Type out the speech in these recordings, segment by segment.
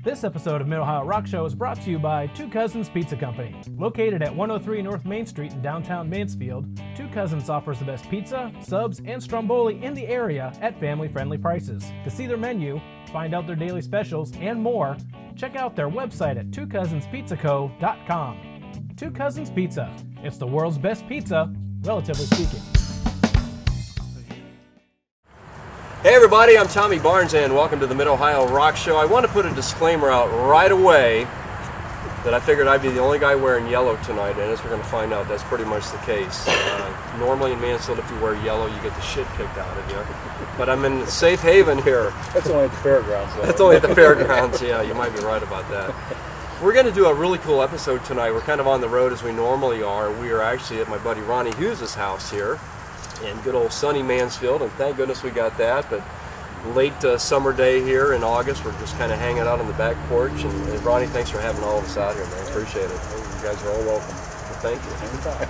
This episode of Mid-Ohio Rock Show is brought to you by Two Cousins Pizza Company. Located at 103 North Main Street in downtown Mansfield, Two Cousins offers the best pizza, subs, and stromboli in the area at family-friendly prices. To see their menu, find out their daily specials, and more, check out their website at twocousinspizzaco.com. Two Cousins Pizza. It's the world's best pizza, relatively speaking. Hey everybody, I'm Tommy Barnes and welcome to the Mid-Ohio Rock Show. I want to put a disclaimer out right away that I figured I'd be the only guy wearing yellow tonight, and as we're going to find out, that's pretty much the case. Normally in Mansfield, if you wear yellow, you get the shit kicked out of you. But I'm in safe haven here. That's only at the fairgrounds, though. That's only at the fairgrounds, yeah, you might be right about that. We're going to do a really cool episode tonight. We're kind of on the road as we normally are. We are actually at my buddy Ronnie Hughes' house here in good old sunny Mansfield, and thank goodness we got that. But late summer day here in August, we're just kind of hanging out on the back porch. And Ronnie, thanks for having all of us out here, man. Appreciate it. You guys are all welcome. Well, thank you. Anytime.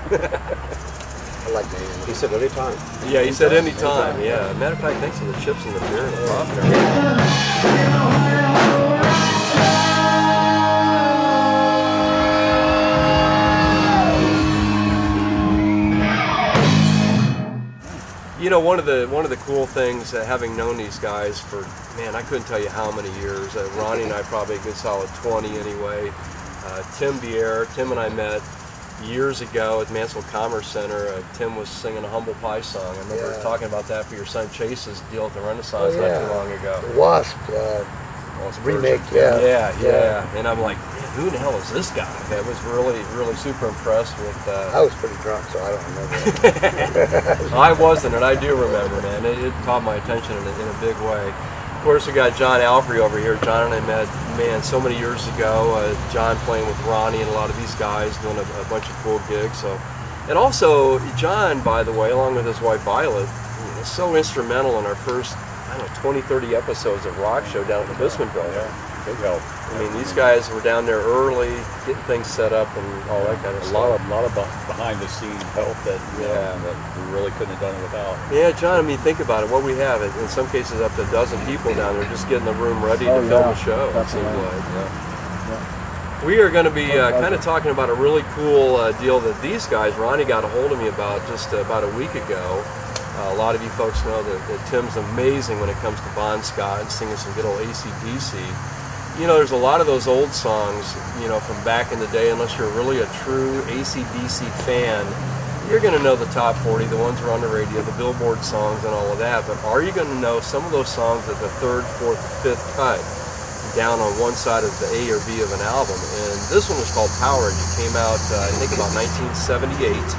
I like that. He said anytime. Yeah, he said anytime. Yeah. Matter of fact, thanks for the chips and the beer and the pop and everything. You know, one of the cool things, having known these guys for, man, I couldn't tell you how many years. Ronnie and I probably a good solid 20 anyway. Tim and I met years ago at the Mansfield Commerce Center. Tim was singing a Humble Pie song. I remember talking about that for your son Chase's deal at the Renaissance not too long ago. The Wasp remake, Yeah. And I'm like, man, who the hell is this guy? I was really super impressed with. I was pretty drunk, so I don't remember it. I wasn't, and I do remember, man. It caught my attention in a big way. Of course, we got Jon Alfrey over here. Jon and I met, man, so many years ago. Jon playing with Ronnie and a lot of these guys, doing a bunch of cool gigs. So, and also Jon, by the way, along with his wife Violet, was so instrumental in our first, 20, 30 episodes of Rock Show down at the Bisman Building. Yeah, big help. I mean, these guys were down there early, getting things set up and all that kind of stuff. A lot of behind the scenes help that that we really couldn't have done it without. Yeah, Jon, I mean, think about it. What we have, in some cases, up to a dozen people down there just getting the room ready to film the show. It seems like. We are going to be kind of talking about a really cool deal that these guys, Ronnie got a hold of me about just about a week ago. A lot of you folks know that Tim's amazing when it comes to Bon Scott and singing some good old AC/DC. You know, there's a lot of those old songs, from back in the day. Unless you're really a true AC/DC fan, you're going to know the top 40, the ones that are on the radio, the Billboard songs and all of that. But are you going to know some of those songs at the third, fourth, fifth cut down on one side of the A or B of an album? And this one was called Power. It came out, I think, about 1978.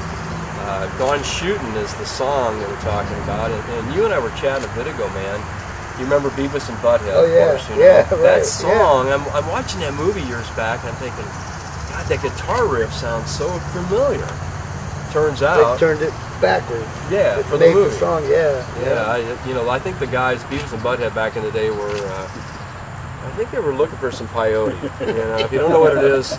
Gone Shootin' is the song that we're talking about, and you and I were chatting a bit ago, man. You remember Beavis and Butthead, of course, right. That song, I'm watching that movie years back, and I'm thinking, God, that guitar riff sounds so familiar. Turns out... They turned it backwards. Yeah, for the movie. The song, I think the guys, Beavis and Butthead back in the day were... I think they were looking for some peyote. If you don't know what it is,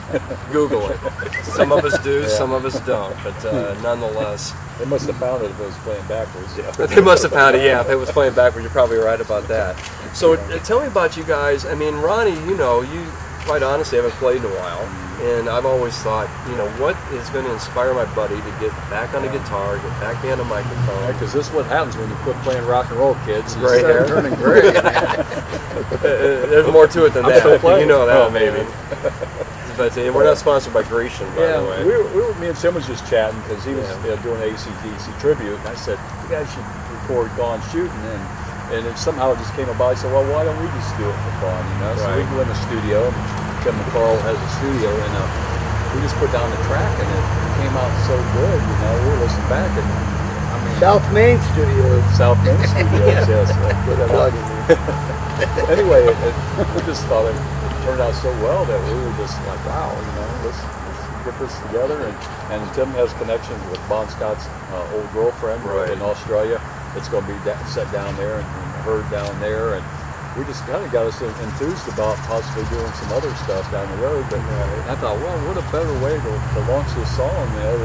Google it. Some of us do, some of us don't. But nonetheless, They must have found it if it was playing backwards. They must have found it. Yeah, if it was playing backwards, you're probably right about that. So tell me about you guys. I mean, Ronnie, you quite honestly haven't played in a while, and I've always thought, what is going to inspire my buddy to get back on a guitar, get back behind a microphone? Because this is what happens when you quit playing rock and roll, kids. Gray hair. Turning gray. There's more to it than that. You know that, maybe. But we're not sponsored by Grecian, by the way. Me and Tim was just chatting because he was doing AC/DC tribute, and I said, you guys should record Gone Shootin', and it somehow just came about. I said, well, why don't we just do it for fun, So we go in the studio, and Tim and Carl has a studio, and we just put down the track, and it came out so good, we were listening back, and I mean... South Main Studios. South Main Studios, yes. Anyway, we just thought it turned out so well that we were just like, wow, let's get this together, and Tim has connections with Bon Scott's old girlfriend in Australia. It's going to be set down there and heard down there, and we just kind of got us enthused about possibly doing some other stuff down the road. But I thought, well, what a better way to launch this song than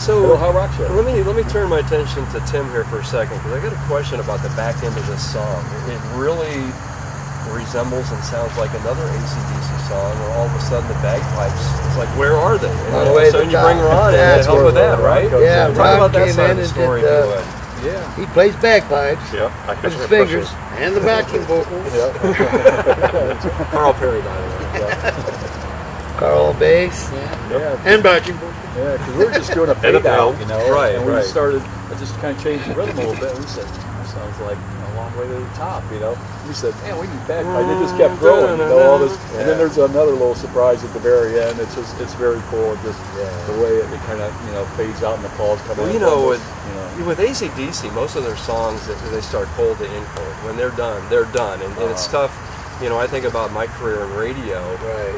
Mid-Ohio Rock Show. Let me turn my attention to Tim here for a second, because I got a question about the back end of this song. It really resembles and sounds like another AC/DC song, or all of a sudden the bagpipes, it's like, where are they? And all of a sudden you bring Ron in to help with that, right? Yeah, talk about that came side in of the and story, did, if you would. Yeah. He plays bagpipes with his fingers and the backing vocals. Carl Perry, by the way. Carl bass. And backing vocals. Yeah, because we were just doing a fade out, you know, right, and we right. started, I just kind of changed the rhythm a little bit. We said, that sounds like a long way to the top, you know. We said, man, we need bagpipe. They just kept growing, you know, all this. And then there's another little surprise at the very end. It's just, it's very cool. Just the way it kind of, you know, fades out and the calls come in. You know, with AC/DC, most of their songs, they start cold to end cold. When they're done, they're done. And it's tough. You know, I think about my career in radio,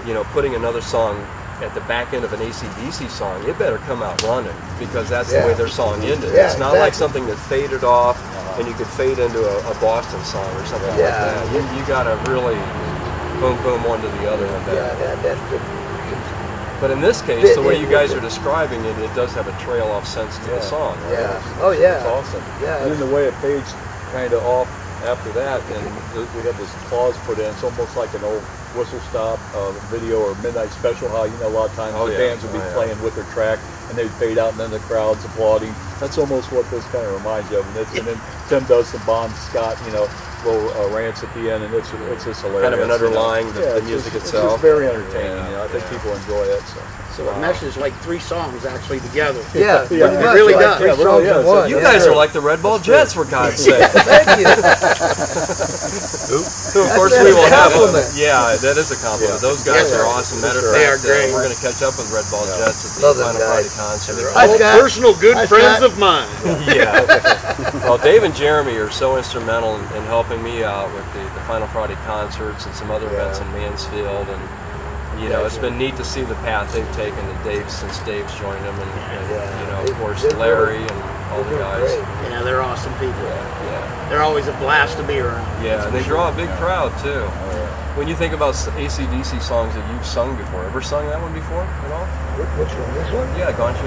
you know, putting another song at the back end of an AC/DC song, it better come out running, because that's the way their song ended. It's not like something that faded off and you could fade into a Boston song or something like that. You got to really boom, boom, one to the other with that. That's the. But in this case, the way you guys are describing it, it does have a trail-off sense to the song. Right? Oh yeah. It's awesome. Yeah. And then the way it fades kind of off after that, and we have this pause put in. It's almost like an old whistle stop video or midnight special. How, you know, a lot of times the bands would be playing with their track and they'd fade out and then the crowd's applauding. That's almost what this kind of reminds you of. And then Tim does some Bon Scott, you know, little rants at the end, and it's just hilarious. Kind of an underlying the music itself. It's just very entertaining. You know, I think people enjoy it. So it meshes like 3 songs actually together. Yeah, it really does. Three songs in one. You guys are like the Red Ball Jets, for God's sake. Thank you. Who, of course, we will have. Yeah, that is a compliment. Those guys are awesome. Matter of fact, we're going to catch up with Red Ball Jets at the Final Friday concert. Personal good friends of mine. Yeah. Well, Dave and Jeremy are so instrumental in helping me out with the Final Friday concerts and some other events in Mansfield, and you know, it's been neat to see the path they've taken to Dave since Dave's joined them, and you know, of course, Larry and all the guys. Yeah, they're awesome people. Yeah. They're always a blast to be around. Yeah, and they draw a big crowd too. When you think about AC/DC songs that you've sung before, ever sung that one before at all? Which one? This one? Yeah, Gonchi.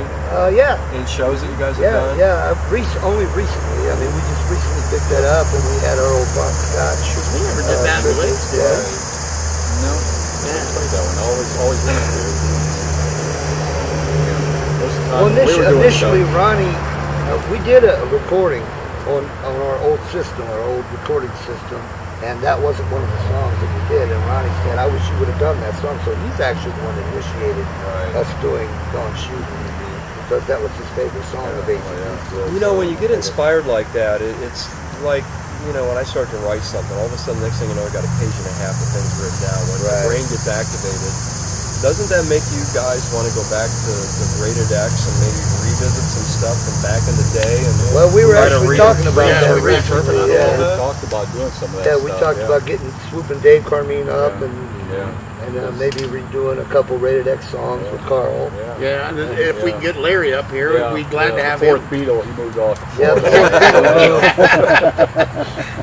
Yeah. In shows that you guys have done? Yeah, only recently. I mean, we just recently picked that up, and we had our old Bon Scott. We never did that really. No. Played that one. Always wanted to. Well, initially, Ronnie, we did a recording on our old system, our old recording system, and that wasn't one of the songs that we did. And Ronnie said, "I wish you would have done that song." So he's actually the one that initiated us doing "Gone Shooting," because that was his favorite song of AC/DC. You know, when you get inspired like that, it's like, you know, when I start to write something, all of a sudden, next thing you know, I got a page and a half of things written down. When the brain gets activated, doesn't that make you guys want to go back to Rated X and maybe revisit some stuff from back in the day? And well, we were actually talking about that recently. We talked about doing some of that stuff. We talked about getting swooping Dave Carmine up and maybe redoing a couple Rated X songs with Carl. Yeah, and if we can get Larry up here, we'd be glad to have him. Fourth Beatle, he moved off.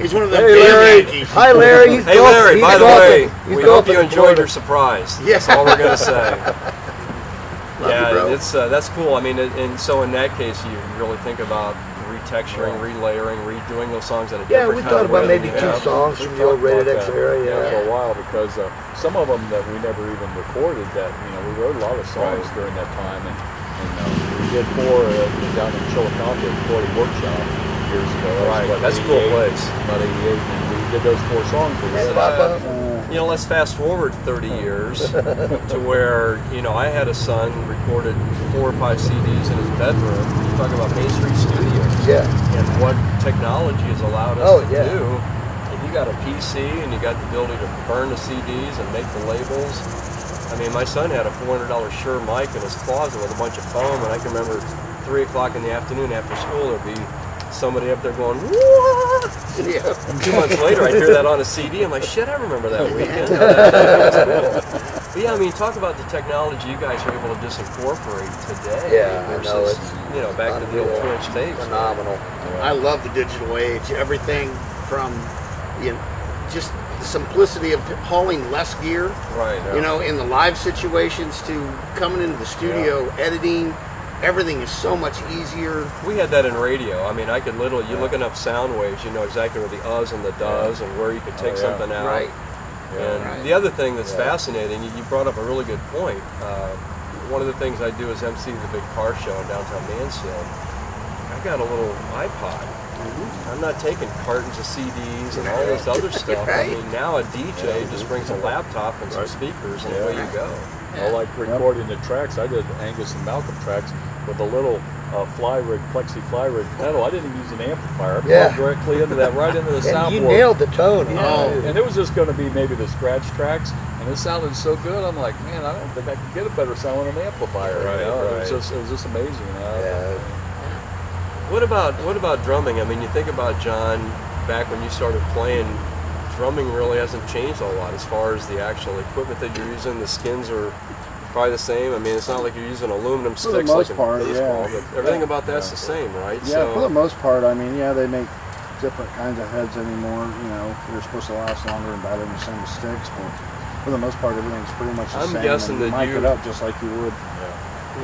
He's one of the Yankees. Hi, Larry. Hey, Larry, by the way, we hope you enjoyed your surprise. That's all we're going to say. It's that's cool. I mean, and so in that case, you really think about retexturing, relayering, redoing those songs in a different kind of way. Yeah, we thought about maybe 2 songs from the old Rated X era. For a while, because some of them that we never even recorded, that, you know, we wrote a lot of songs during that time, and we did 4 down in Chillicothe recording workshop years ago. That's a cool place. About 88, and we did those 4 songs. You know, let's fast forward 30 years to where, you know, I had a son recorded 4 or 5 CDs in his bedroom. You talk about Main Street Studios. And what technology has allowed us to do. If you got a PC and you got the ability to burn the CDs and make the labels. I mean, my son had a $400 Shure mic in his closet with a bunch of foam, and I can remember 3 o'clock in the afternoon after school, there'd be somebody up there going, "What?" And 2 months later, I'd hear that on a CD. I'm like, shit, I remember that weekend. That's cool. But yeah, I mean, talk about the technology you guys are able to just incorporate today versus, you know, back to the old 2-inch tapes. Phenomenal. I love the digital age. Everything from, you know, just the simplicity of hauling less gear, you know, in the live situations, to coming into the studio, editing, everything is so much easier. We had that in radio. I mean, I could literally, you look enough sound waves, you know exactly where the uhs and the does and where you could take something out. Right. And the other thing that's fascinating, you brought up a really good point. One of the things I do is MC the big car show in downtown Mansfield. I got a little iPod. I'm not taking cartons of CDs and all this other stuff. I mean, now a DJ just brings a laptop and some speakers and away you go. Well, like recording the tracks, I did Angus and Malcolm tracks with a little plexi fly rig pedal. I didn't even use an amplifier. I plugged directly into that, right into the soundboard. And you nailed the tone. And it was just going to be maybe the scratch tracks, and it sounded so good. I'm like, man, I don't think I could get a better sound with an amplifier. It was just amazing. What about drumming? I mean, you think about John back when you started playing. Drumming really hasn't changed a lot as far as the actual equipment that you're using. The skins are probably the same. I mean, it's not like you're using aluminum sticks for the most like part, in baseball, but everything about that's the same, right? Yeah, for the most part. I mean, they make different kinds of heads anymore. You know, they're supposed to last longer and better than the same as sticks, but for the most part, everything's pretty much the same. I'm guessing that you mic it up just like you would.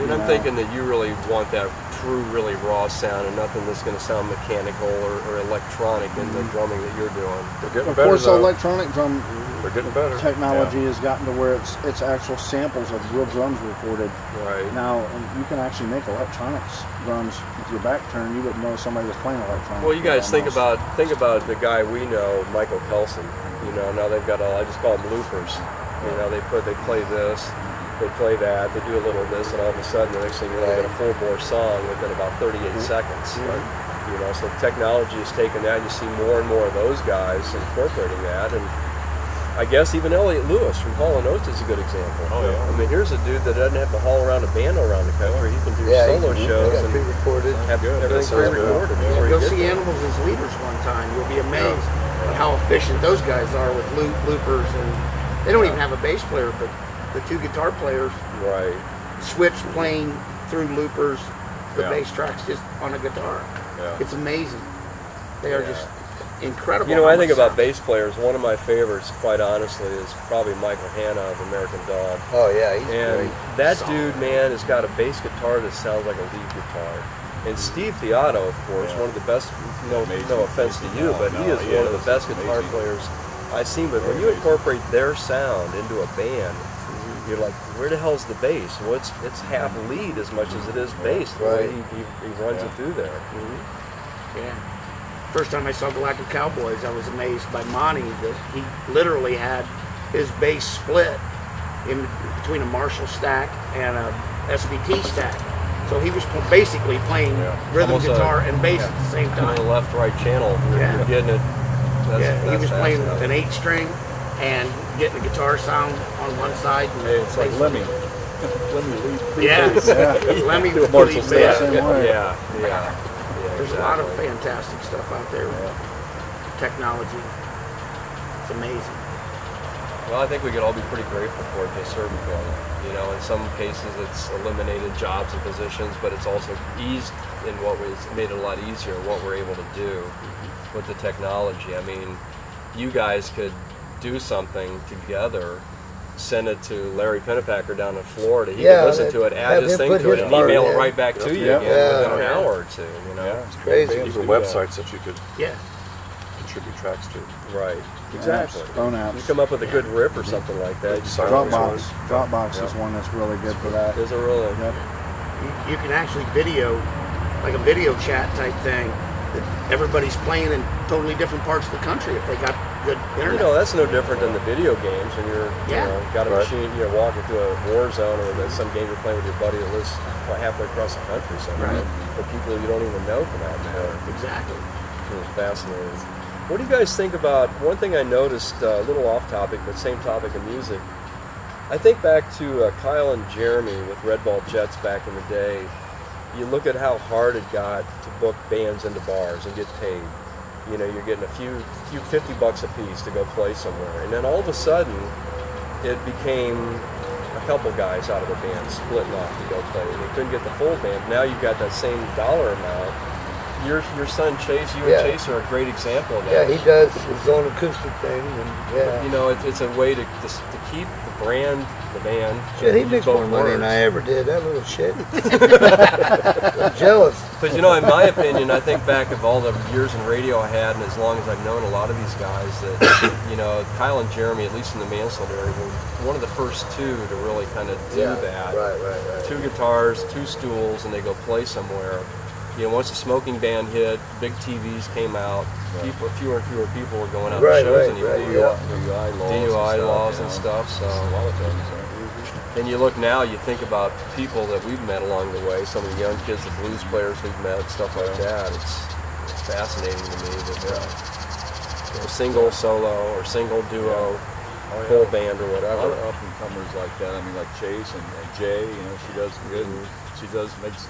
And I'm thinking that you really want that true, really raw sound and nothing that's going to sound mechanical or electronic in the drumming that you're doing. They're getting of better. Of course, the electronic drum they're getting better. Technology has gotten to where it's actual samples of real drums recorded. Right. Now, and you can actually make electronics drums with your back turned. You wouldn't know somebody was playing electronics. Well, you guys think about the guy we know, Michael Kelson. You know, now they've got I just call them loopers. You know, they play this. They play that, they do a little of this, and all of a sudden, the next thing you know, they get a full-bore song within about 38 seconds. You know, so technology has taken that, and you see more and more of those guys incorporating that, and I guess even Elliot Lewis from Hall & Oates is a good example. I mean, here's a dude that doesn't have to haul around a band around the country. He can do solo shows and pre-recorded. Have everything pre-recorded. Go see Animals as Leaders one time. You'll be amazed at how efficient those guys are with loopers, and they don't even have a bass player, but the two guitar players switch playing through loopers, the bass tracks just on a guitar. It's amazing. They are just incredible. You know, I think about bass players. One of my favorites, quite honestly, is probably Michael Hanna of American Dog. Oh yeah, he's great. That dude, man, has got a bass guitar that sounds like a lead guitar. And Steve Theotto, of course, one of the best. No offense to you, but he is one of the best guitar players I've seen. But when you incorporate their sound into a band, you're like, where the hell's the bass? Well, it's half lead as much as it is bass, the way he runs it through there. First time I saw Galactic Cowboys, I was amazed by Monty that he literally had his bass split in between a Marshall stack and a SVT stack. So he was basically playing rhythm almost guitar and bass at the same time. The left-right channel, you're getting it. He was playing an 8-string and getting a guitar sound on one side. And it's like Lemmy. Lemmy lead. Lemmy lead bass. There's a lot of fantastic stuff out there. Technology. It's amazing. Well, I think we could all be pretty grateful for it to a certain point. You know, in some cases it's eliminated jobs and positions, but it's also eased in what was made it a lot easier what we're able to do with the technology. I mean, you guys could do something together, send it to Larry Pennepacker down in Florida. He could listen to it, add his thing to it, and email it right back to you again within an hour or two. You know, it's crazy. There's websites that you could contribute tracks to. Right. Exactly. Phone apps. You come up with a good riff or something like that. Dropbox is one that's really good for that. Is it really? Yep. You can actually video, like a video chat type thing, that everybody's playing in totally different parts of the country if they got good internet. You know, that's no different than the video games when you're got a machine, you're walking through a war zone, or some game you're playing with your buddy that lives halfway across the country somewhere. For people you don't even know for that matter. Exactly. It's fascinating. What do you guys think about, one thing I noticed, a little off topic, but same topic of music. I think back to Kyle and Jeremy with Red Ball Jets back in the day. You look at how hard it got to book bands into bars and get paid. You know, you're getting a few $50 a piece to go play somewhere. And then all of a sudden, it became a couple guys out of the band splitting off to go play. And they couldn't get the full band. Now you've got that same dollar amount, your son Chase, you and Chase are a great example of that. Yeah, he does his own acoustic thing, and you know, it's a way to keep the brand, the band. Shit, he makes more money than I ever did. That little shit. I'm jealous. But you know, in my opinion, I think back of all the years in radio I had, and as long as I've known a lot of these guys, that you know, Kyle and Jeremy, at least in the Mansfield area, were one of the first two to really kind of do that. Right. 2 guitars, 2 stools, and they go play somewhere. You know, once the smoking ban hit, big TVs came out. Fewer and fewer people were going out to shows anymore. DUI laws and stuff. So a lot of things. And you look now, you think about people that we've met along the way. Some of the young kids, the blues players we've met, stuff like that. It's fascinating to me that a single solo or single duo, full band or whatever. A lot of up and comers like that. I mean, like Chase and Jay. You know, she does good. She does makes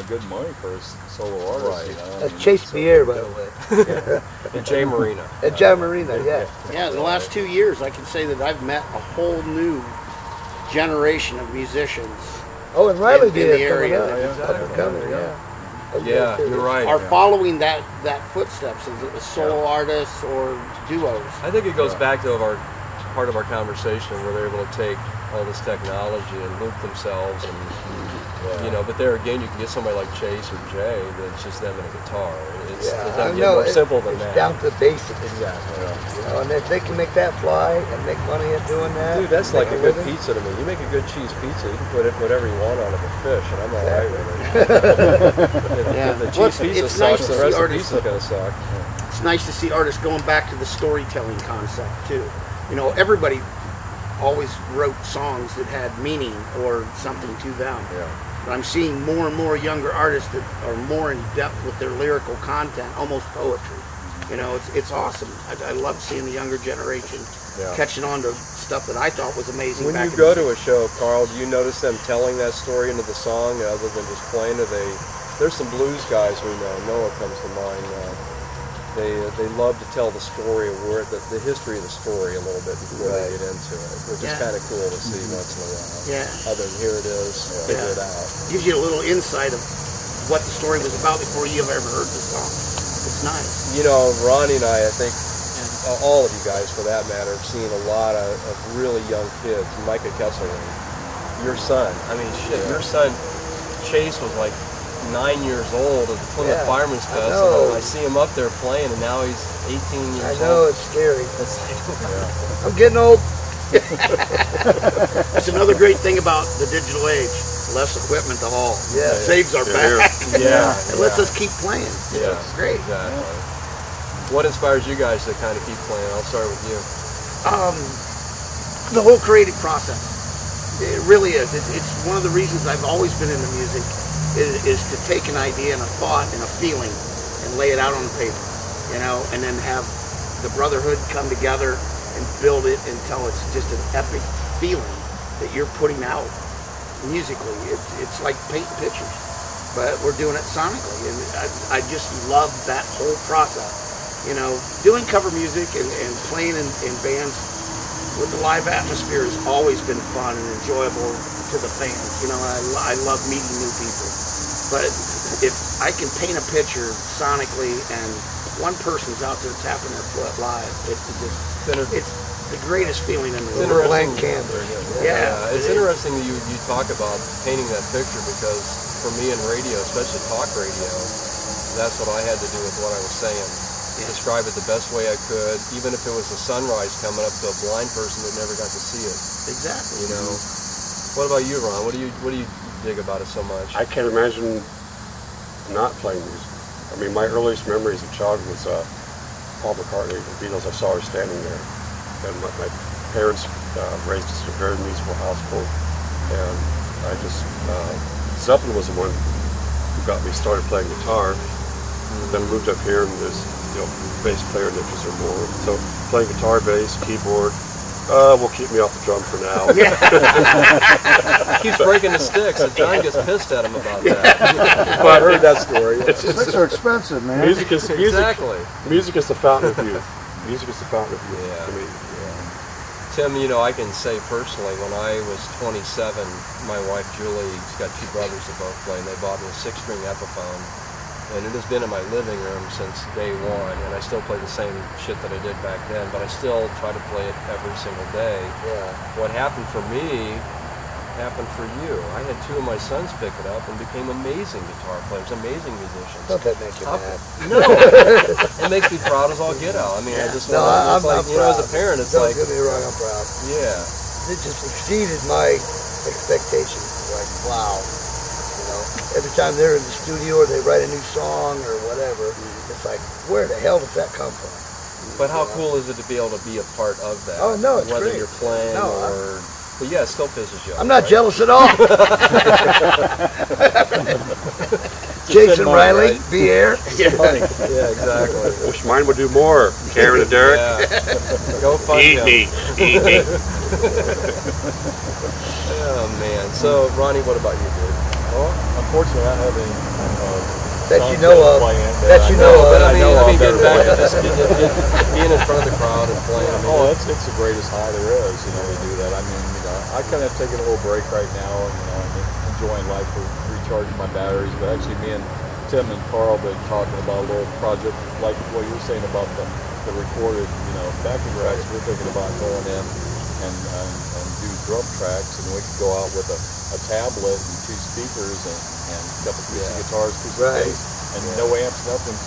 good money for a solo artist. Right. You know? That's Chase Pierre, by the way. And Jay Marina. And John Marina, yeah. Yeah, in the last 2 years, I can say that I've met a whole new generation of musicians. Oh, and Riley in did the area. up and coming, Yeah, you're right. Are following that footsteps as solo artists or duos. I think it goes back to part of our conversation where they're able to take all this technology and loop themselves and you know, but there again you can get somebody like Chase or Jay that's just them and a guitar. It doesn't get more simple than that. It's down to basics. Exactly. You know, and if they can make that fly and make money at doing that. Dude, that's like a good pizza to me. You make a good cheese pizza, you can put whatever you want on it with fish, and I'm all right with it. If the cheese pizza sucks, the rest of the pizza's gonna suck. It's nice to see artists going back to the storytelling concept too. You know, everybody always wrote songs that had meaning or something to them. But I'm seeing more and more younger artists that are more in depth with their lyrical content, almost poetry. You know, it's awesome. I love seeing the younger generation catching on to stuff that I thought was amazing. When you go to a show, Carl, do you notice them telling that story into the song other than just playing? There's some blues guys we know. Noah comes to mind. They love to tell the story of the history of the story a little bit before they get into it, which is kind of cool to see once in a while. Yeah. Other than here it is, figure it out. Gives you a little insight of what the story was about before you ever heard the song. It's nice. You know, Ronnie and I think all of you guys for that matter, have seen a lot of really young kids. Micah Kesselring, your son. I mean, shit, your son Chase was like 9 years old at the Plymouth Fireman's Festival. I see him up there playing, and now he's 18 years old. I know, it's scary. I'm getting old. That's another great thing about the digital age. Less equipment to haul. Yeah. It saves our back. It lets us keep playing. Yeah, it's great. Exactly. What inspires you guys to kind of keep playing? I'll start with you. The whole creative process. It really is. It's one of the reasons I've always been into music. Is to take an idea and a thought and a feeling and lay it out on paper, you know, and then have the brotherhood come together and build it until it's just an epic feeling that you're putting out musically. It's like painting pictures, but we're doing it sonically, and I just love that whole process. You know, doing cover music and playing in bands with the live atmosphere has always been fun and enjoyable to the fans. You know, I love meeting new people. But if I can paint a picture sonically and one person's out there tapping their foot live, it's the greatest feeling in the world. Blank canvas. It's interesting that you talk about painting that picture, because for me in radio, especially talk radio, that's what I had to do with what I was saying. Describe it the best way I could, even if it was a sunrise coming up to a blind person that never got to see it. Exactly. You know. What about you, Ron? What do you dig about it so much? I can't imagine not playing music. I mean, my earliest memories of childhood was Paul McCartney, the Beatles. I saw her standing there, and my parents raised us in a very musical household, and I just Zeppelin was the one who got me started playing guitar. Then moved up here, and there's bass player niches or more. So playing guitar, bass, keyboard. Will keep me off the drum for now. Keeps breaking the sticks, and John gets pissed at him about that. Well, I've heard that story. Sticks are expensive, man. Music is exactly. Music is the fountain of youth. Music is the fountain of youth to me. Tim, you know, I can say personally, when I was 27, my wife Julie's got two brothers that both play, and they bought me a 6-string Epiphone. and it has been in my living room since day one, and I still play the same shit that I did back then, but I still try to play it every single day. Yeah. What happened for me happened for you. I had two of my sons pick it up and became amazing guitar players, amazing musicians. Don't that make you mad? No, it makes me proud as all get out. I mean, I just No, want I'm like, you know, as a parent, it's Don't like, get me wrong, I'm proud. yeah. It just exceeded my expectations. Like, wow. You know, every time they're in the studio or they write a new song or whatever, it's like, where the hell does that come from? But how cool is it to be able to be a part of that? Oh, no, it's whether great. you're playing or... But yeah, it still pisses you off. I'm not right? jealous at all. Jason money, Riley, right? Bier. Yeah, exactly. Wish mine would do more. Karen and Derek. Yeah. Go fund Eat him. me. Eat me. Oh man. So Ronnie, what about you, dude? Well, unfortunately, I have any That you know of. That you know of. But I mean, getting back to this, this, being in front of the crowd and playing. I mean, it's the greatest high there is, you know, to do that. I mean, you know, I kind of taking a little break right now, and you know, I'm enjoying life, recharging my batteries. But actually, me and Tim and Carl been talking about a little project like what you were saying about the recorded, you know, backing tracks. We're thinking about going in and do drum tracks, and we could go out with a tablet and two speakers and a couple acoustic guitars, acoustic bass, and no amps, nothing,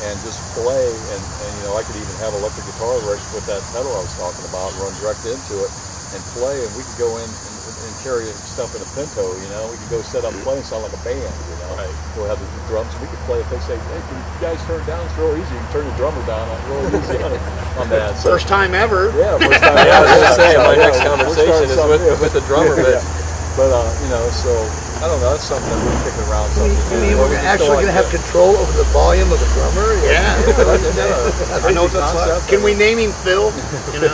and just play. And you know, I could even have electric guitar where I could put that pedal I was talking about, run direct into it, and play. And we could go in and carry stuff in a Pinto. You know, we could go set up and play and sound like a band. You know, we'll have the drums. And we could play if they say, "Hey, can you guys turn it down?" It's real easy. You can turn the drummer down real easy on that. So, First time ever. yeah, first time. yeah, I was gonna say my next We're conversation starting is with the drummer, but. But you know, so I don't know. That's something that we're kicking around. You mean we're actually going to have control over the volume of the drummer? Yeah. I know what that's like. Can we name him Phil? You know,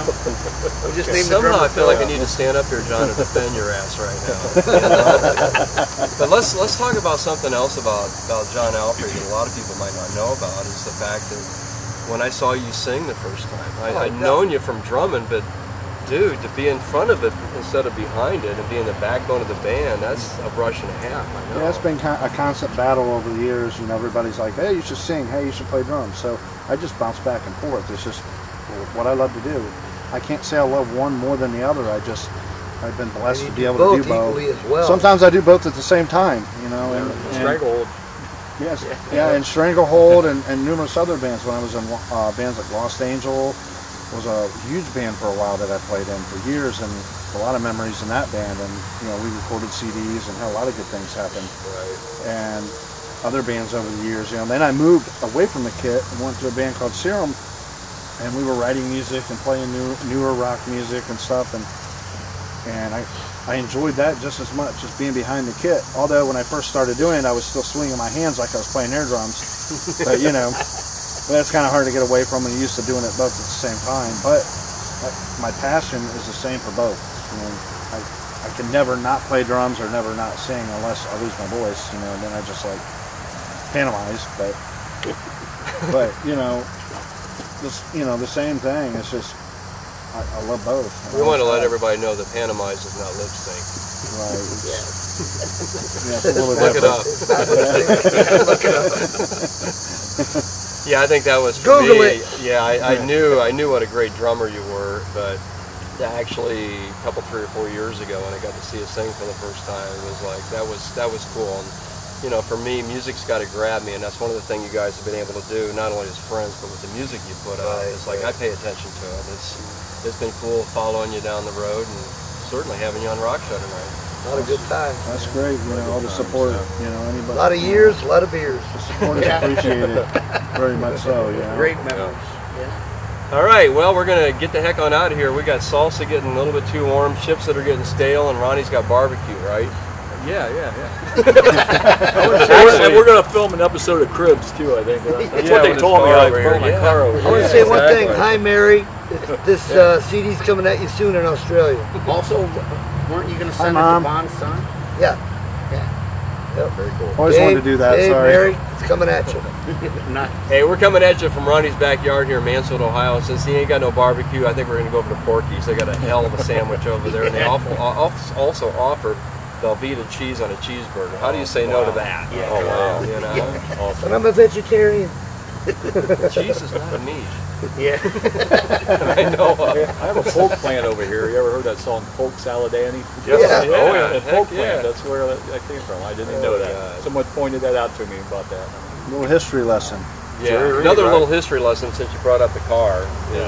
we just named the Somehow drummer I feel Phil. like I need to stand up here, John, and defend your ass right now. You know? But let's talk about something else about Jon Alfrey that a lot of people might not know about is the fact that when I saw you sing the first time, I'd known you from drumming, but dude, to be in front of it instead of behind it and being the backbone of the band, that's a brush and a half, I know. Yeah, it's been a constant battle over the years. You know, everybody's like, hey, you should sing. Hey, you should play drums. So I just bounce back and forth. It's just what I love to do. I can't say I love one more than the other. I've been blessed to be able to do both. Equally as well. Sometimes I do both at the same time, you know. And Stranglehold. Yes, yeah, and Stranglehold and numerous other bands. When I was in bands like Lost Angel, was a huge band for a while that I played in for years, and a lot of memories in that band. And you know, we recorded CDs and had a lot of good things happen. Right. And other bands over the years, you know. Then I moved away from the kit and went to a band called Serum, and we were writing music and playing newer rock music and stuff. And I enjoyed that just as much as being behind the kit. Although when I first started doing it, I was still swinging my hands like I was playing air drums. But you know. But that's kind of hard to get away from, and used to doing it both at the same time. But my passion is the same for both. I mean, I can never not play drums or never not sing unless I lose my voice, you know, and then I just like pantomize. But you know, the same thing. It's just I love both. We want to let everybody know that pantomize is not lip sync. Right. Yeah, it's a little Look it different. up. Look it up. Yeah, I think that was for Google me. it. Yeah, I knew what a great drummer you were, but actually a couple, 3 or 4 years ago when I got to see you sing for the first time, it was like that was cool. And you know, for me, music's got to grab me, and that's one of the things you guys have been able to do, not only as friends, but with the music you put out. It's like I pay attention to it. It's been cool following you down the road, and certainly having you on Rock Show tonight. A lot of good time. That's great, you know, all the support, you know, anybody. A lot of years, a lot of beers. The support is appreciated, very much so, you know. Great memories. All right, well, we're going to get the heck on out of here. We got salsa getting a little bit too warm, chips that are getting stale, and Ronnie's got barbecue, right? Yeah. And we're going to film an episode of Cribs, too, I think. That's what they told me. I brought my car over here. I want to say one thing. Hi, Mary. This CD's coming at you soon in Australia. Also, weren't you going to send it Mom. to Bond's son? Yeah. Yep, very cool. Always wanted to do that, Dave, sorry. Mary, it's coming at you. Nice. Hey, we're coming at you from Ronnie's backyard here in Mansfield, Ohio. And since he ain't got no barbecue, I think we're going to go over to Porky's. They got a hell of a sandwich over there, and they also offer Velveeta cheese on a cheeseburger. How do you say no to that? Yeah. Oh wow, you know. Yeah. Awesome. And I'm a vegetarian. Cheese is not a niche. Yeah. I know. I have a folk plant over here. You ever heard that song, Folk Salad Annie? Yes. Yeah. Oh yeah. The Heck folk yeah. plant. That's where that came from. I didn't even know that. God. Someone pointed that out to me about that. Little history lesson. Yeah. Jerry Reed, Another right? little history lesson since you brought up the car is Yeah.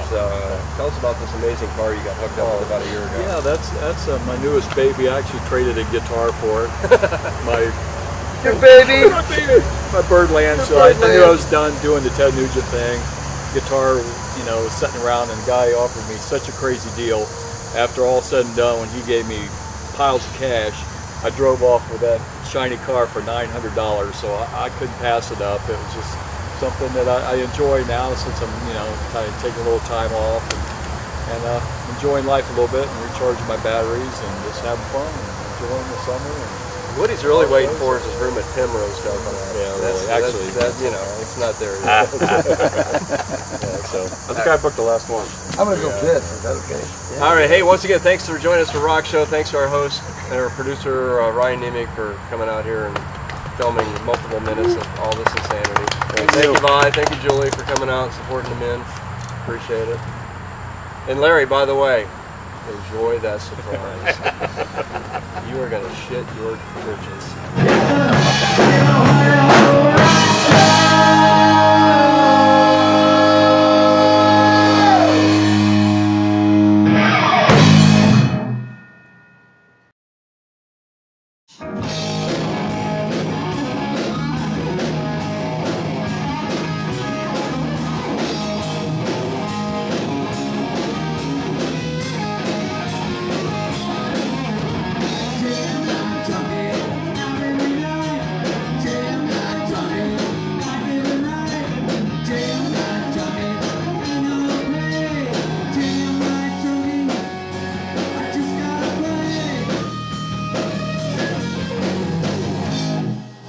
tell us about this amazing car you got hooked up with about a year ago. Yeah, that's my newest baby. I actually traded a guitar for it. my Your baby. my Birdland. So I knew I was done doing the Ted Nugent thing. Guitar, you know, was sitting around, and the guy offered me such a crazy deal. After all said and done, when he gave me piles of cash, I drove off with that shiny car for $900. So I couldn't pass it up. It was just something that I enjoy now, since I'm, you know, kind of taking a little time off and enjoying life a little bit and recharging my batteries and just having fun and enjoying the summer. And What he's really waiting for is his room at Penrose down there. Yeah, really. Actually, that, you know, it's not there yet. so I think I booked the last one. I'm gonna go piss. Is that okay? All right, hey, once again, thanks for joining us for Rock Show. Thanks to our host and our producer, Ryan Niemiec, for coming out here and filming multiple minutes of all this insanity. Thank you, Vi. Thank you, Julie, for coming out and supporting the men. Appreciate it. And Larry, by the way, enjoy that surprise. You are going to shit your britches.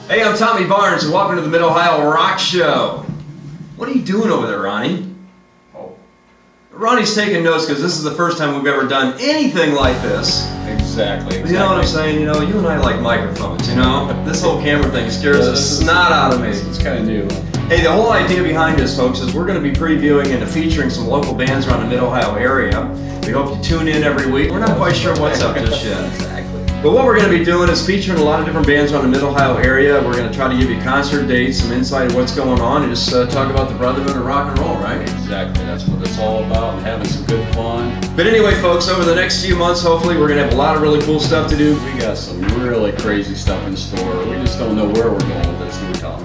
Hey, I'm Tommy Barnes, and welcome to the Mid-Ohio Rock Show. What are you doing over there, Ronnie? Oh. Ronnie's taking notes because this is the first time we've ever done anything like this. exactly. You know what I'm saying? You know, you and I like microphones, you know? This whole camera thing scares the snot out of me. It's kind of new. Hey, the whole idea behind this, folks, is we're going to be previewing and featuring some local bands around the Mid-Ohio area. We hope you tune in every week. We're not quite sure what's up just yet. Exactly. But what we're going to be doing is featuring a lot of different bands around the Mid-Ohio area. We're going to try to give you concert dates, some insight of what's going on, and just talk about the brotherhood of rock and roll, right? Exactly. That's what it's all about, and having some good fun. But anyway, folks, over the next few months, hopefully, we're going to have a lot of really cool stuff to do. We got some really crazy stuff in store. We just don't know where we're going with this new Tom.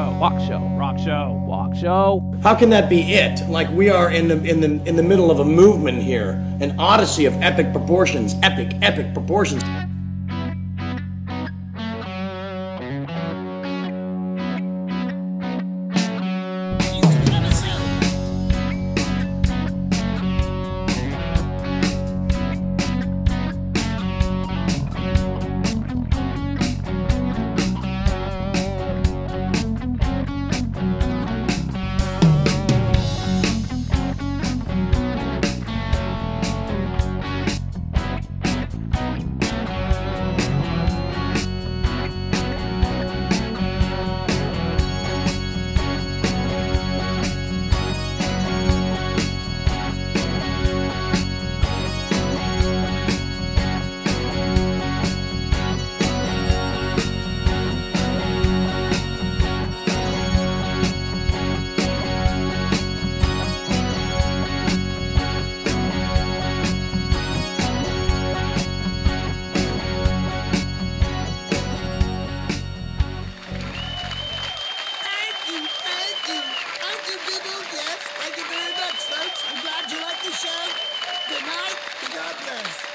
show, walk show, rock show, walk show. How can that be it? Like we are in the middle of a movement here, an odyssey of epic proportions, epic proportions. Thank you very much, folks. I'm glad you liked the show. Good night and God bless.